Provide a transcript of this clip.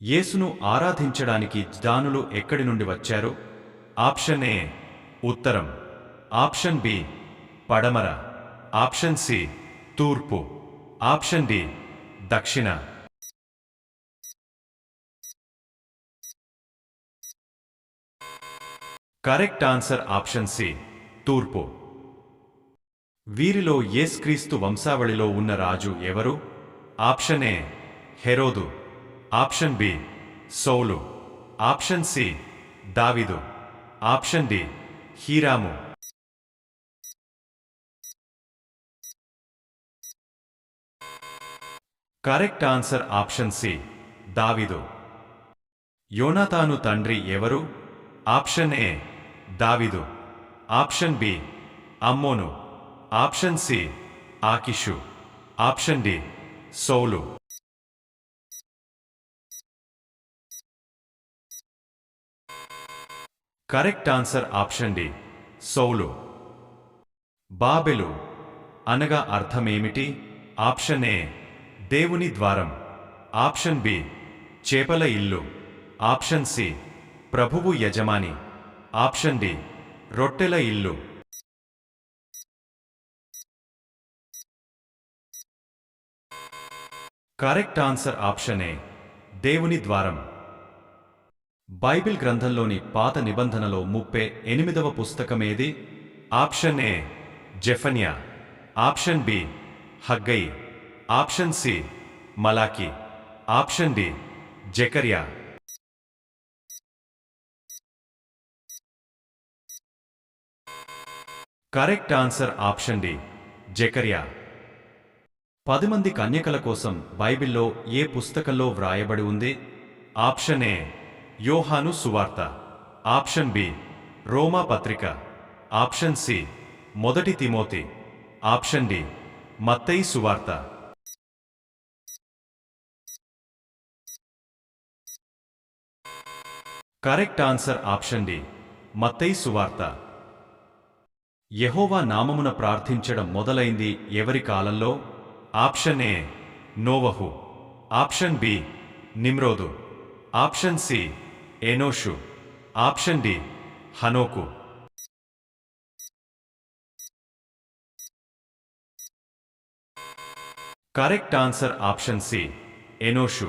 యేసును ఆరాధించడానికి జ్ఞానులు ఎక్కడి నుండి వచ్చారు? ఆప్షన్ ఏ ఉత్తరం, ఆప్షన్ బి పడమర, ఆప్షన్ సి తూర్పు, ఆప్షన్ డి దక్షిణ. కరెక్ట్ ఆన్సర్ ఆప్షన్ సి తూర్పు. వీరిలో యేసుక్రీస్తు వంశావళిలో ఉన్న రాజు ఎవరు? ఆప్షన్ ఏ హెరోదు, ఆప్షన్ బి సౌలు, ఆప్షన్ సి దావీదు, ఆప్షన్ డి హీరాము. కరెక్ట్ ఆన్సర్ ఆప్షన్ సి దావీదు. యోనాతాను తండ్రి ఎవరు? ఆప్షన్ ఏ దావీదు, ఆప్షన్ బి అమ్మోను, ఆప్షన్ సి ఆకిషు, ఆప్షన్ డి సౌలు. కరెక్ట్ ఆన్సర్ ఆప్షన్ డి సౌలు. బాబెలు అనగా అర్థమేమిటి? ఆప్షన్ ఏ దేవుని ద్వారం, ఆప్షన్ బి చేపల ఇల్లు, ఆప్షన్ సి ప్రభువు యజమాని, ఆప్షన్ డి రొట్టెల ఇల్లు. కరెక్ట్ ఆన్సర్ ఆప్షన్ ఏ దేవుని ద్వారం. బైబిల్ గ్రంథంలోని పాత నిబంధనలో 38వ పుస్తకమేది? ఆప్షన్ ఏ జెఫన్యా, ఆప్షన్ బి హగ్గై, ఆప్షన్ సి మలాకి, ఆప్షన్ డి జెకర్యా. కరెక్ట్ ఆన్సర్ ఆప్షన్ డి జెకర్యా. 10 మంది కన్యకల కోసం బైబిల్లో ఏ పుస్తకంలో వ్రాయబడి ఉంది? ఆప్షన్ ఏ యోహాను సువార్త, ఆప్షన్ బి రోమా పత్రిక, ఆప్షన్ సి మొదటి తిమోతి, ఆప్షన్ డి మత్తయి సువార్త. కరెక్ట్ ఆన్సర్ ఆప్షన్ డి మత్తయి సువార్త. యెహోవా నామమున ప్రార్థించడం మొదలైంది ఎవరి కాలంలో? ఆప్షన్ ఏ నోవహు, ఆప్షన్ బి నిమ్రోదు, ఆప్షన్ సి ఎనోషు, ఆప్షన్ డి హనోకు. కరెక్ట్ ఆన్సర్ ఆప్షన్ సి ఎనోషు.